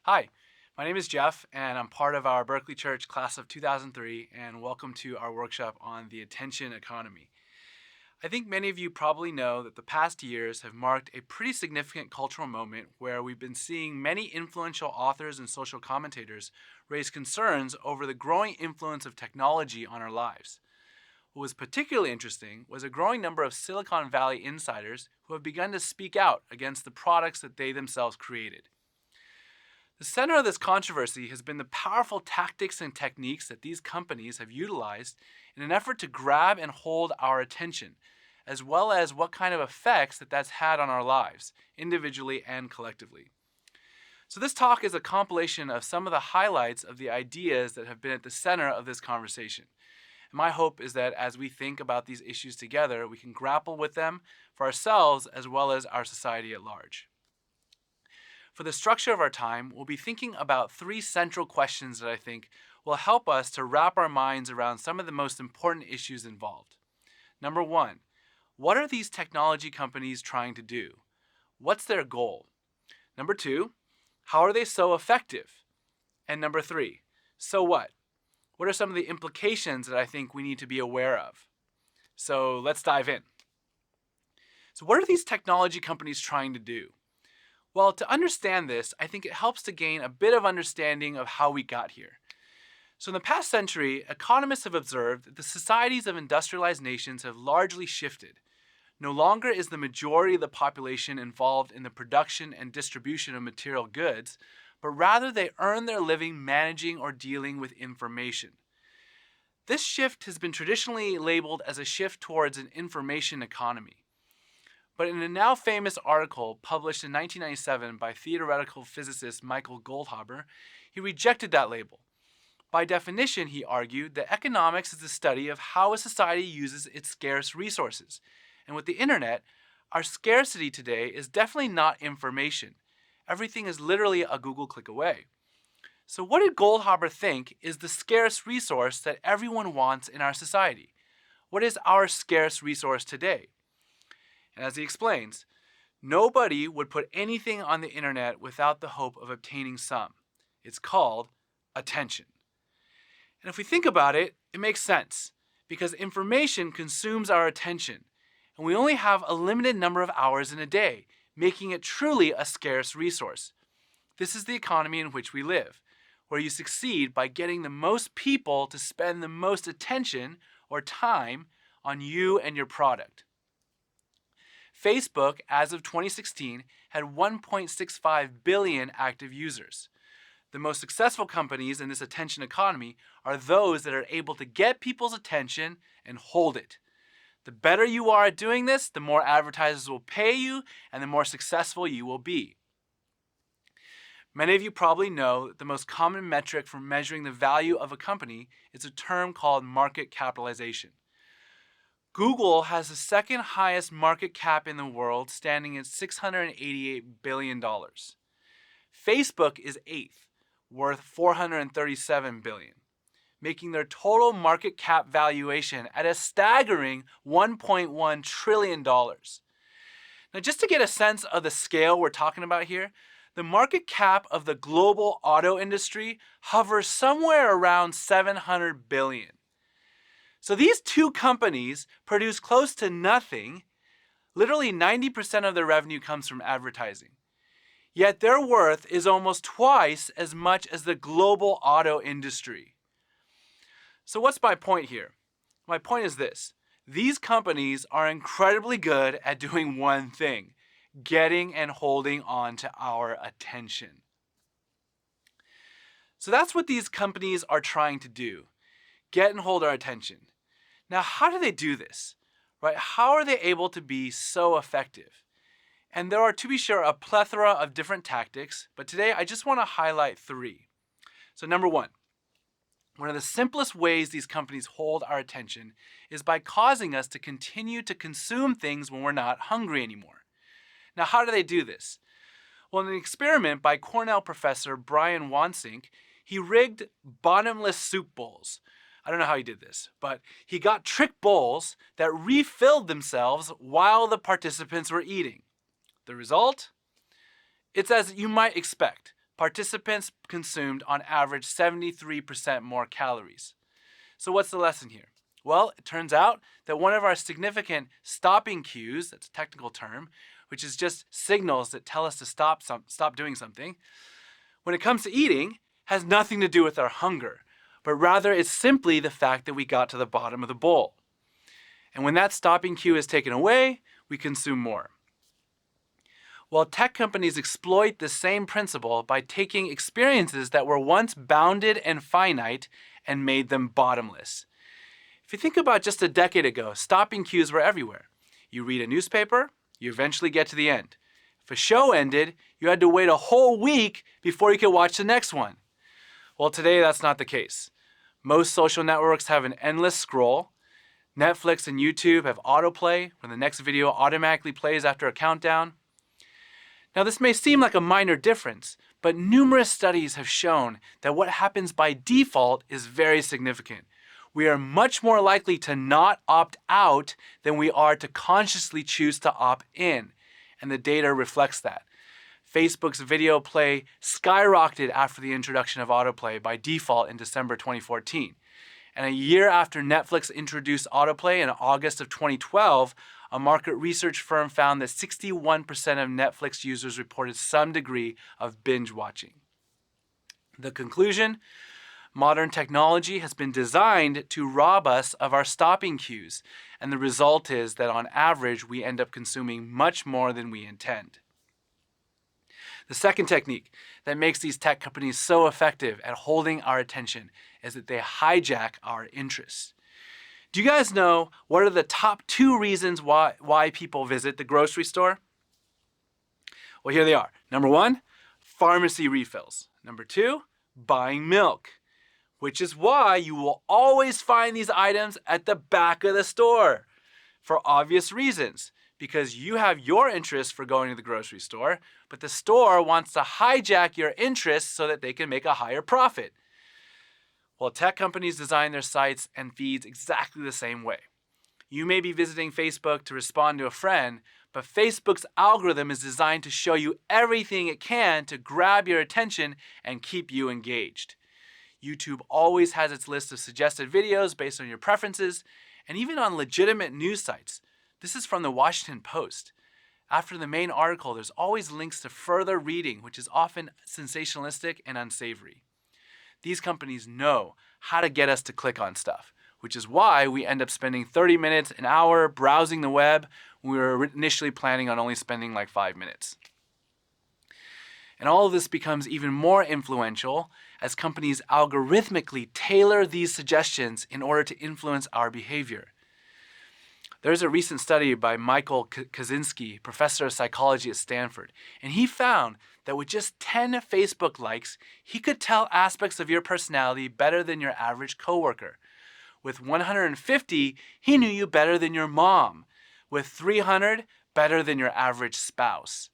Hi, my name is Jeff, and I'm part of our Berkeley Church class of 2003, and welcome to our workshop on the attention economy. I think many of you probably know that the past years have marked a pretty significant cultural moment where we've been seeing many influential authors and social commentators raise concerns over the growing influence of technology on our lives. What was particularly interesting was a growing number of Silicon Valley insiders who have begun to speak out against the products that they themselves created. The center of this controversy has been the powerful tactics and techniques that these companies have utilized in an effort to grab and hold our attention, as well as what kind of effects that's had on our lives, individually and collectively. So this talk is a compilation of some of the highlights of the ideas that have been at the center of this conversation. And my hope is that as we think about these issues together, we can grapple with them for ourselves as well as our society at large. For the structure of our time, we'll be thinking about three central questions that I think will help us to wrap our minds around some of the most important issues involved. Number one, what are these technology companies trying to do? What's their goal? Number two, how are they so effective? And number three, so what? What are some of the implications that I think we need to be aware of? So let's dive in. So what are these technology companies trying to do? Well, to understand this, I think it helps to gain a bit of understanding of how we got here. So in the past century, economists have observed that the societies of industrialized nations have largely shifted. No longer is the majority of the population involved in the production and distribution of material goods, but rather they earn their living managing or dealing with information. This shift has been traditionally labeled as a shift towards an information economy. But in a now famous article published in 1997 by theoretical physicist Michael Goldhaber, he rejected that label. By definition, he argued that economics is the study of how a society uses its scarce resources. And with the internet, our scarcity today is definitely not information. Everything is literally a Google click away. So what did Goldhaber think is the scarce resource that everyone wants in our society? What is our scarce resource today? And as he explains, nobody would put anything on the internet without the hope of obtaining some. It's called attention. And if we think about it, it makes sense because information consumes our attention, and we only have a limited number of hours in a day, making it truly a scarce resource. This is the economy in which we live, where you succeed by getting the most people to spend the most attention or time on you and your product. Facebook, as of 2016, had 1.65 billion active users. The most successful companies in this attention economy are those that are able to get people's attention and hold it. The better you are at doing this, the more advertisers will pay you and the more successful you will be. Many of you probably know that the most common metric for measuring the value of a company is a term called market capitalization. Google has the second highest market cap in the world, standing at $688 billion. Facebook is eighth, worth $437 billion, making their total market cap valuation at a staggering $1.1 trillion. Now, just to get a sense of the scale we're talking about here, the market cap of the global auto industry hovers somewhere around $700 billion. So these two companies produce close to nothing. Literally 90% of their revenue comes from advertising. Yet their worth is almost twice as much as the global auto industry. So what's my point here? My point is this. These companies are incredibly good at doing one thing: getting and holding on to our attention. So that's what these companies are trying to do: get and hold our attention. Now, how do they do this? Right? How are they able to be so effective? And there are, to be sure, a plethora of different tactics, but today I just want to highlight three. So number one of the simplest ways these companies hold our attention is by causing us to continue to consume things when we're not hungry anymore. Now, how do they do this? Well, in an experiment by Cornell professor Brian Wansink, he rigged bottomless soup bowls. I don't know how he did this, but he got trick bowls that refilled themselves while the participants were eating. The result? It's as you might expect. participants consumed on average 73% more calories. So what's the lesson here? Well, it turns out that one of our significant stopping cues, that's a technical term, which is just signals that tell us to stop doing something, when it comes to eating, has nothing to do with our hunger, but rather it's simply the fact that we got to the bottom of the bowl. And when that stopping cue is taken away, we consume more. Well, tech companies exploit the same principle by taking experiences that were once bounded and finite and made them bottomless. If you think about just a decade ago, stopping cues were everywhere. You read a newspaper, you eventually get to the end. If a show ended, you had to wait a whole week before you could watch the next one. Well, today that's not the case. Most social networks have an endless scroll. Netflix and YouTube have autoplay, where the next video automatically plays after a countdown. Now, this may seem like a minor difference, but numerous studies have shown that what happens by default is very significant. We are much more likely to not opt out than we are to consciously choose to opt in, and the data reflects that. Facebook's video play skyrocketed after the introduction of autoplay by default in December 2014. And a year after Netflix introduced autoplay in August of 2012, a market research firm found that 61% of Netflix users reported some degree of binge watching. The conclusion? Modern technology has been designed to rob us of our stopping cues, and the result is that on average we end up consuming much more than we intend. The second technique that makes these tech companies so effective at holding our attention is that they hijack our interests. Do you guys know what are the top 2 reasons why people visit the grocery store? Well, here they are. Number 1, pharmacy refills. Number 2, buying milk, which is why you will always find these items at the back of the store for obvious reasons. Because you have your interest for going to the grocery store, but the store wants to hijack your interests so that they can make a higher profit. Well, tech companies design their sites and feeds exactly the same way. You may be visiting Facebook to respond to a friend, but Facebook's algorithm is designed to show you everything it can to grab your attention and keep you engaged. YouTube always has its list of suggested videos based on your preferences, and even on legitimate news sites. This is from the Washington Post. After the main article, there's always links to further reading, which is often sensationalistic and unsavory. These companies know how to get us to click on stuff, which is why we end up spending 30 minutes, an hour browsing the web when we were initially planning on only spending like 5 minutes. And all of this becomes even more influential as companies algorithmically tailor these suggestions in order to influence our behavior. There's a recent study by Michael Kaczynski, professor of psychology at Stanford, and he found that with just 10 Facebook likes, he could tell aspects of your personality better than your average coworker. With 150, he knew you better than your mom. With 300, better than your average spouse.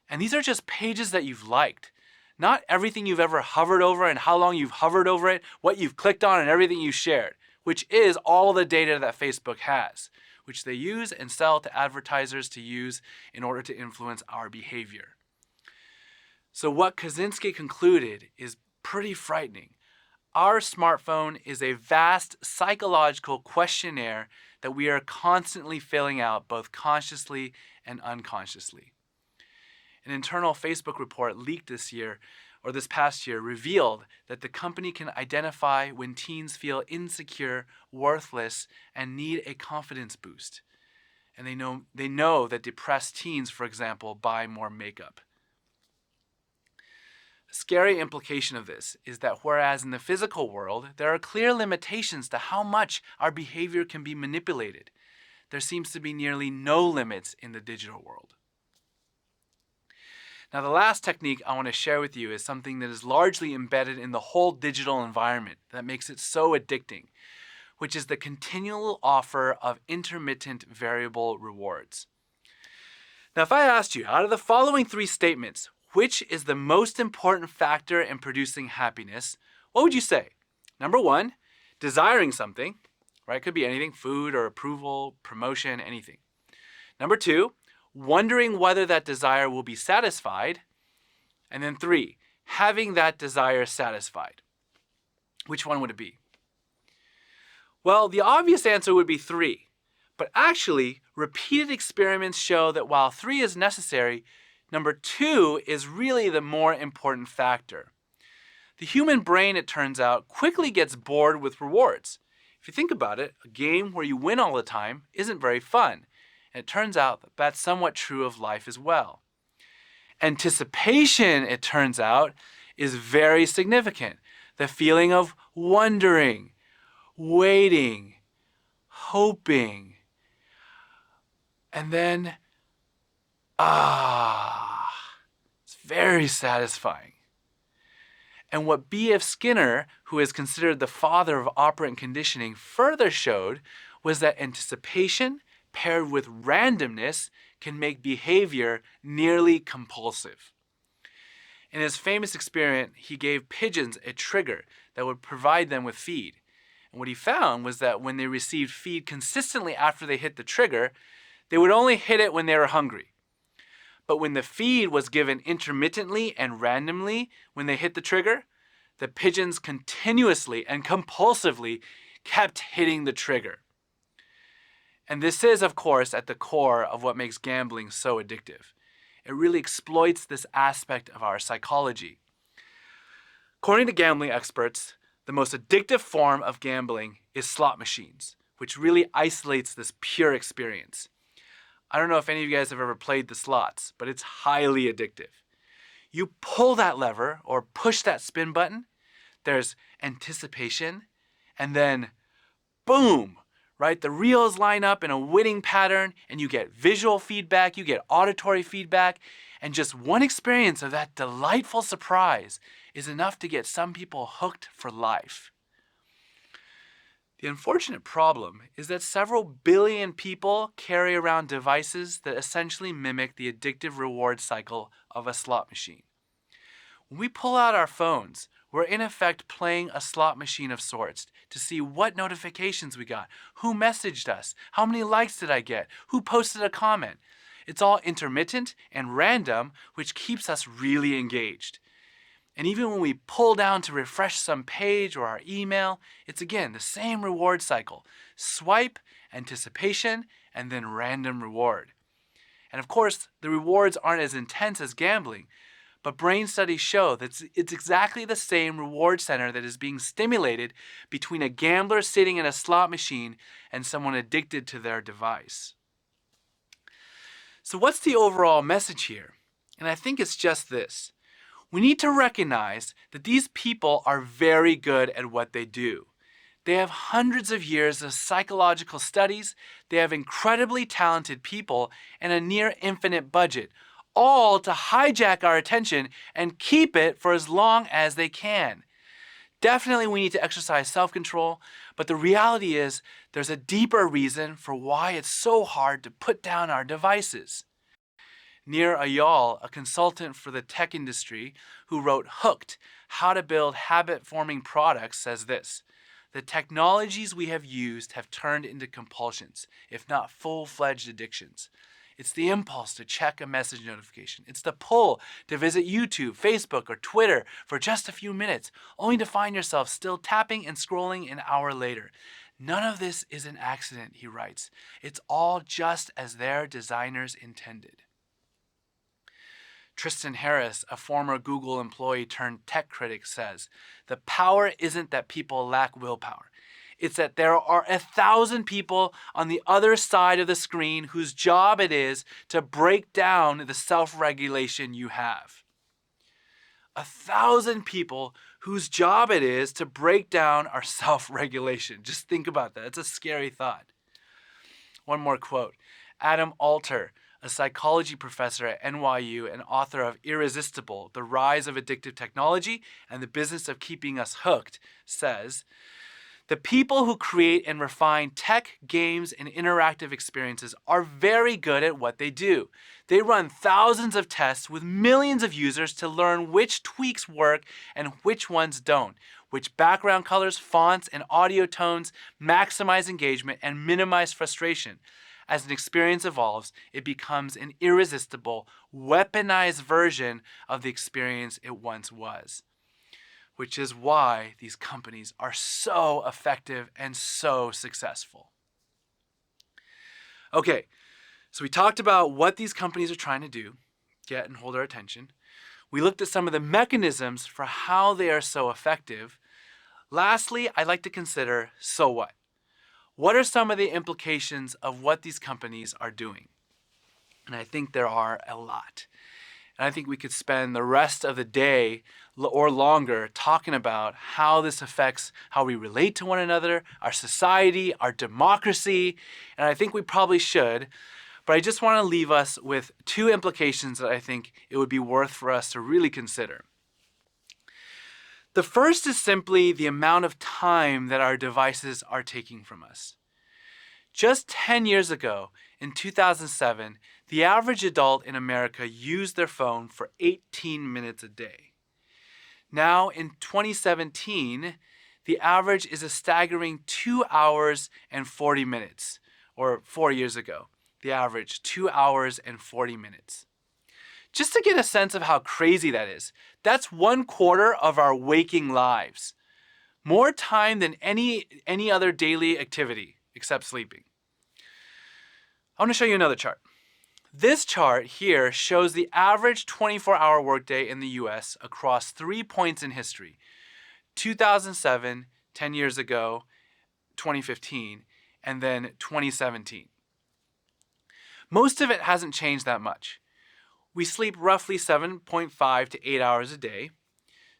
And these are just pages that you've liked. Not everything you've ever hovered over and how long you've hovered over it, what you've clicked on and everything you've shared, which is all the data that Facebook has, which they use and sell to advertisers to use in order to influence our behavior. So what Kaczynski concluded is pretty frightening. Our smartphone is a vast psychological questionnaire that we are constantly filling out both consciously and unconsciously. An internal Facebook report leaked this past year revealed that the company can identify when teens feel insecure, worthless, and need a confidence boost. And they know that depressed teens, for example, buy more makeup. A scary implication of this is that whereas in the physical world, there are clear limitations to how much our behavior can be manipulated, there seems to be nearly no limits in the digital world. Now, the last technique I want to share with you is something that is largely embedded in the whole digital environment that makes it so addicting, which is the continual offer of intermittent variable rewards. Now, if I asked you, out of the following 3 statements, which is the most important factor in producing happiness, what would you say? Number 1, desiring something, right? It could be anything, food or approval, promotion, anything. Number 2, wondering whether that desire will be satisfied. And then 3, having that desire satisfied. Which one would it be? Well, the obvious answer would be 3. But actually, repeated experiments show that while 3 is necessary, number 2 is really the more important factor. The human brain, it turns out, quickly gets bored with rewards. If you think about it, a game where you win all the time isn't very fun. And it turns out that that's somewhat true of life as well. Anticipation, it turns out, is very significant. The feeling of wondering, waiting, hoping, and then, it's very satisfying. And what B.F. Skinner, who is considered the father of operant conditioning, further showed was that anticipation paired with randomness can make behavior nearly compulsive. In his famous experiment, he gave pigeons a trigger that would provide them with feed. And what he found was that when they received feed consistently after they hit the trigger, they would only hit it when they were hungry. But when the feed was given intermittently and randomly when they hit the trigger, the pigeons continuously and compulsively kept hitting the trigger. And this is, of course, at the core of what makes gambling so addictive. It really exploits this aspect of our psychology. According to gambling experts, the most addictive form of gambling is slot machines, which really isolates this pure experience. I don't know if any of you guys have ever played the slots, but it's highly addictive. You pull that lever or push that spin button, there's anticipation, and then boom, right? The reels line up in a winning pattern, and you get visual feedback, you get auditory feedback, and just one experience of that delightful surprise is enough to get some people hooked for life. The unfortunate problem is that several billion people carry around devices that essentially mimic the addictive reward cycle of a slot machine. When we pull out our phones, we're in effect playing a slot machine of sorts to see what notifications we got, who messaged us, how many likes did I get, who posted a comment. It's all intermittent and random, which keeps us really engaged. And even when we pull down to refresh some page or our email, it's again the same reward cycle. Swipe, anticipation, and then random reward. And of course, the rewards aren't as intense as gambling, but brain studies show that it's exactly the same reward center that is being stimulated between a gambler sitting in a slot machine and someone addicted to their device. So what's the overall message here? And I think it's just this. We need to recognize that these people are very good at what they do. They have hundreds of years of psychological studies, they have incredibly talented people, and a near infinite budget, all to hijack our attention and keep it for as long as they can. Definitely we need to exercise self-control, but the reality is there's a deeper reason for why it's so hard to put down our devices. Nir Ayal, a consultant for the tech industry who wrote Hooked, How to Build Habit-Forming Products, says this: the technologies we have used have turned into compulsions, if not full-fledged addictions. It's the impulse to check a message notification. It's the pull to visit YouTube, Facebook, or Twitter for just a few minutes, only to find yourself still tapping and scrolling an hour later. None of this is an accident, he writes. It's all just as their designers intended. Tristan Harris, a former Google employee turned tech critic, says, the power isn't that people lack willpower. It's that there are 1,000 people on the other side of the screen whose job it is to break down the self-regulation you have. 1,000 people whose job it is to break down our self-regulation. Just think about that. It's a scary thought. One more quote. Adam Alter, a psychology professor at NYU and author of Irresistible, The Rise of Addictive Technology and the Business of Keeping Us Hooked, says, the people who create and refine tech, games, and interactive experiences are very good at what they do. They run thousands of tests with millions of users to learn which tweaks work and which ones don't, which background colors, fonts, and audio tones maximize engagement and minimize frustration. as an experience evolves, it becomes an irresistible, weaponized version of the experience it once was. Which is why these companies are so effective and so successful. Okay, so we talked about what these companies are trying to do, get and hold our attention. We looked at some of the mechanisms for how they are so effective. Lastly, I'd like to consider, so what? What are some of the implications of what these companies are doing? And I think there are a lot. And I think we could spend the rest of the day or longer talking about how this affects how we relate to one another, our society, our democracy. And I think we probably should. But I just want to leave us with two implications that I think it would be worth for us to really consider. The first is simply the amount of time that our devices are taking from us. Just 10 years ago, in 2007, the average adult in America used their phone for 18 minutes a day. Now, in 2017, the average is a staggering 2 hours and 40 minutes, or 4 years ago, the average 2 hours and 40 minutes. Just to get a sense of how crazy that is, that's 1/4 of our waking lives. More time than any other daily activity except sleeping. I want to show you another chart. This chart here shows the average 24-hour workday in the US across 3 points in history: 2007, 10 years ago, 2015, and then 2017. Most of it hasn't changed that much. We sleep roughly 7.5 to 8 hours a day.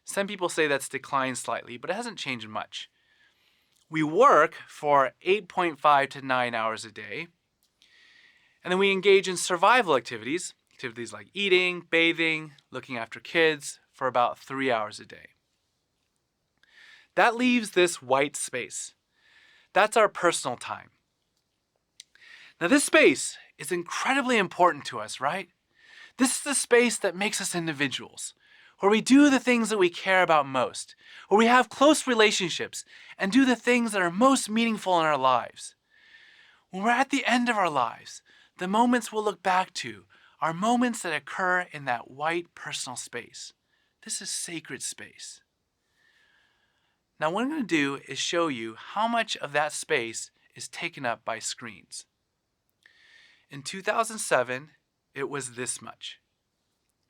Some people say that's declined slightly, but it hasn't changed much. We work for 8.5 to 9 hours a day. And then we engage in survival activities like eating, bathing, looking after kids, for about 3 hours a day. That leaves this white space. That's our personal time. Now, this space is incredibly important to us, right? This is the space that makes us individuals, where we do the things that we care about most, where we have close relationships and do the things that are most meaningful in our lives. When we're at the end of our lives, the moments we'll look back to are moments that occur in that white personal space. This is sacred space. Now, what I'm going to do is show you how much of that space is taken up by screens. In 2007, it was this much.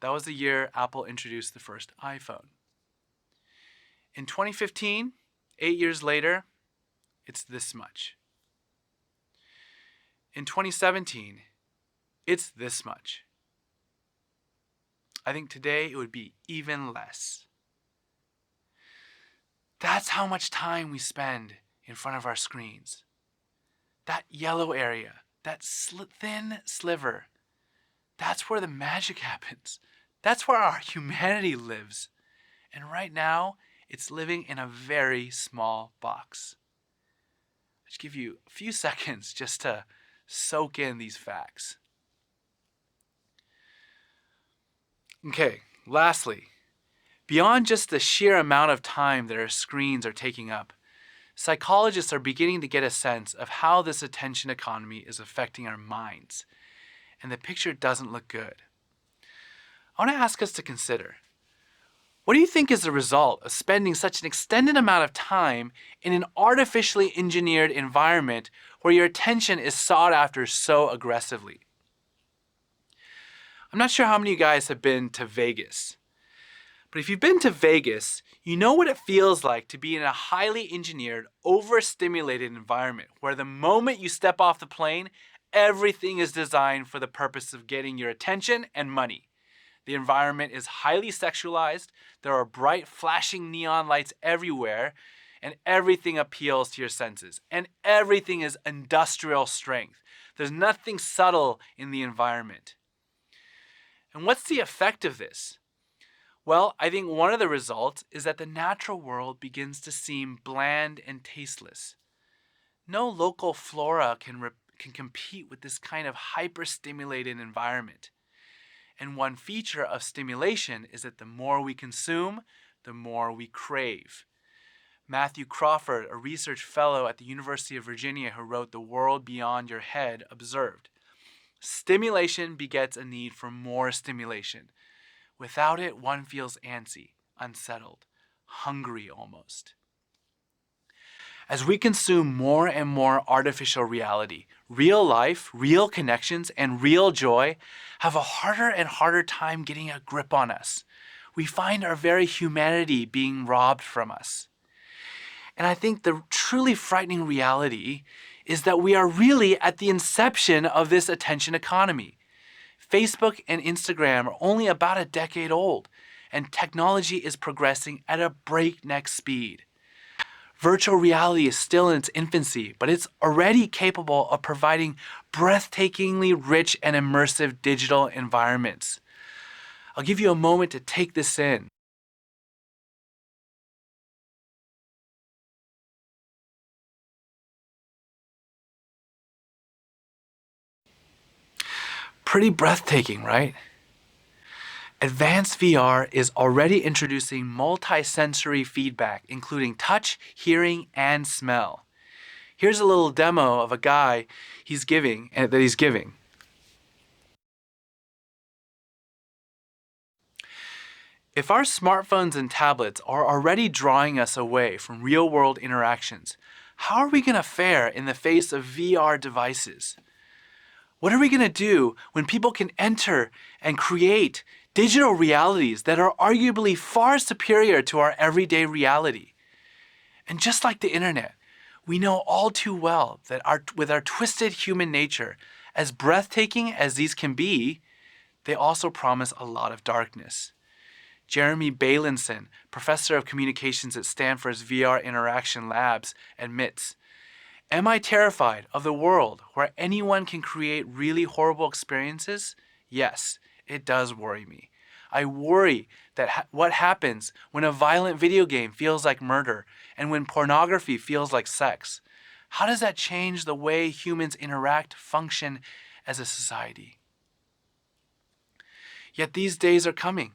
That was the year Apple introduced the first iPhone. In 2015, 8 years later, it's this much. In 2017, it's this much. I think today it would be even less. That's how much time we spend in front of our screens. That yellow area, that thin sliver, that's where the magic happens. That's where our humanity lives. And right now, it's living in a very small box. I'll just give you a few seconds just to soak in these facts. Okay, lastly, beyond just the sheer amount of time that our screens are taking up, psychologists are beginning to get a sense of how this attention economy is affecting our minds, and the picture doesn't look good. I want to ask us to consider, what do you think is the result of spending such an extended amount of time in an artificially engineered environment where your attention is sought after so aggressively? I'm not sure how many of you guys have been to Vegas, but if you've been to Vegas, you know what it feels like to be in a highly engineered, overstimulated environment where the moment you step off the plane, everything is designed for the purpose of getting your attention and money. The environment is highly sexualized, there are bright flashing neon lights everywhere, and everything appeals to your senses. And everything is industrial strength. There's nothing subtle in the environment. And what's the effect of this? Well, I think one of the results is that the natural world begins to seem bland and tasteless. No local flora can compete with this kind of hyper-stimulated environment. And one feature of stimulation is that the more we consume, the more we crave. Matthew Crawford, a research fellow at the University of Virginia who wrote The World Beyond Your Head, observed, "Stimulation begets a need for more stimulation. Without it, one feels antsy, unsettled, hungry almost." As we consume more and more artificial reality, real life, real connections, and real joy have a harder and harder time getting a grip on us. We find our very humanity being robbed from us. And I think the truly frightening reality is that we are really at the inception of this attention economy. Facebook and Instagram are only about a decade old, and technology is progressing at a breakneck speed. Virtual reality is still in its infancy, but it's already capable of providing breathtakingly rich and immersive digital environments. I'll give you a moment to take this in. Pretty breathtaking, right? Advanced VR is already introducing multi-sensory feedback, including touch, hearing, and smell. Here's a little demo of a guy that he's giving. If our smartphones and tablets are already drawing us away from real-world interactions, how are we going to fare in the face of VR devices? What are we going to do when people can enter and create digital realities that are arguably far superior to our everyday reality? And just like the internet, we know all too well that with our twisted human nature, as breathtaking as these can be, they also promise a lot of darkness. Jeremy Bailenson, professor of communications at Stanford's VR Interaction Labs, admits, "Am I terrified of the world where anyone can create really horrible experiences? Yes, it does worry me. I worry that what happens when a violent video game feels like murder and when pornography feels like sex. How does that change the way humans interact, function as a society?" Yet these days are coming.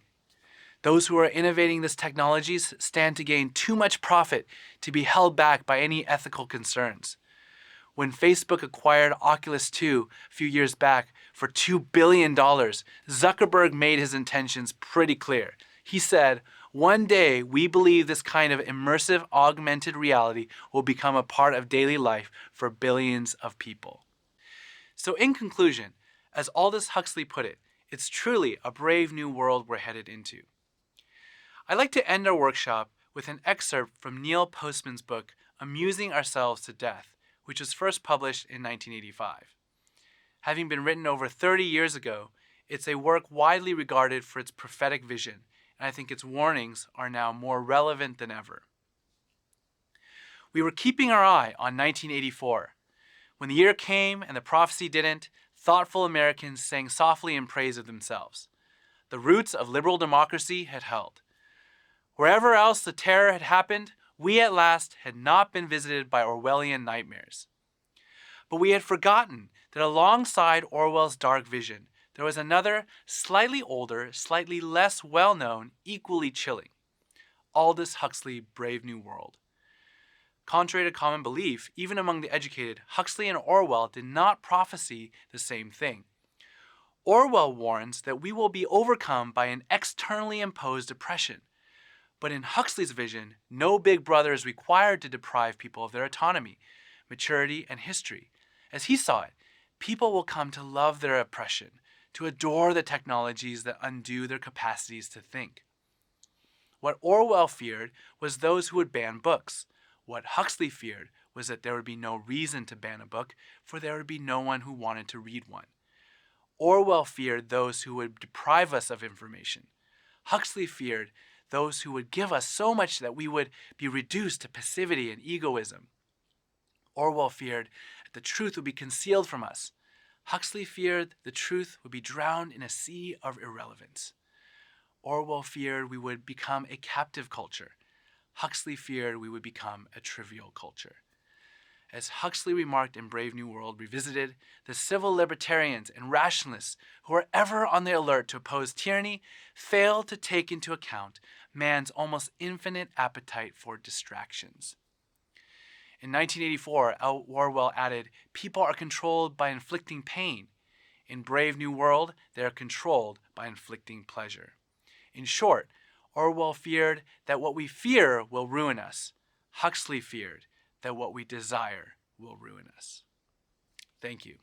Those who are innovating these technologies stand to gain too much profit to be held back by any ethical concerns. When Facebook acquired Oculus 2 a few years back for $2 billion, Zuckerberg made his intentions pretty clear. He said, "One day we believe this kind of immersive augmented reality will become a part of daily life for billions of people." So in conclusion, as Aldous Huxley put it, it's truly a brave new world we're headed into. I'd like to end our workshop with an excerpt from Neil Postman's book, Amusing Ourselves to Death, which was first published in 1985. Having been written over 30 years ago, it's a work widely regarded for its prophetic vision, and I think its warnings are now more relevant than ever. We were keeping our eye on 1984. When the year came and the prophecy didn't, thoughtful Americans sang softly in praise of themselves. The roots of liberal democracy had held. Wherever else the terror had happened, we at last had not been visited by Orwellian nightmares. But we had forgotten that alongside Orwell's dark vision, there was another, slightly older, slightly less well-known, equally chilling. Aldous Huxley's Brave New World. Contrary to common belief, even among the educated, Huxley and Orwell did not prophesy the same thing. Orwell warns that we will be overcome by an externally imposed oppression. But in Huxley's vision, no big brother is required to deprive people of their autonomy, maturity, and history. As he saw it, people will come to love their oppression, to adore the technologies that undo their capacities to think. What Orwell feared was those who would ban books. What Huxley feared was that there would be no reason to ban a book, for there would be no one who wanted to read one. Orwell feared those who would deprive us of information. Huxley feared those who would give us so much that we would be reduced to passivity and egoism. Orwell feared that the truth would be concealed from us. Huxley feared the truth would be drowned in a sea of irrelevance. Orwell feared we would become a captive culture. Huxley feared we would become a trivial culture. As Huxley remarked in Brave New World Revisited, the civil libertarians and rationalists who are ever on the alert to oppose tyranny fail to take into account man's almost infinite appetite for distractions. In 1984, Orwell added, "People are controlled by inflicting pain. In Brave New World, they are controlled by inflicting pleasure." In short, Orwell feared that what we fear will ruin us. Huxley feared that what we desire will ruin us. Thank you.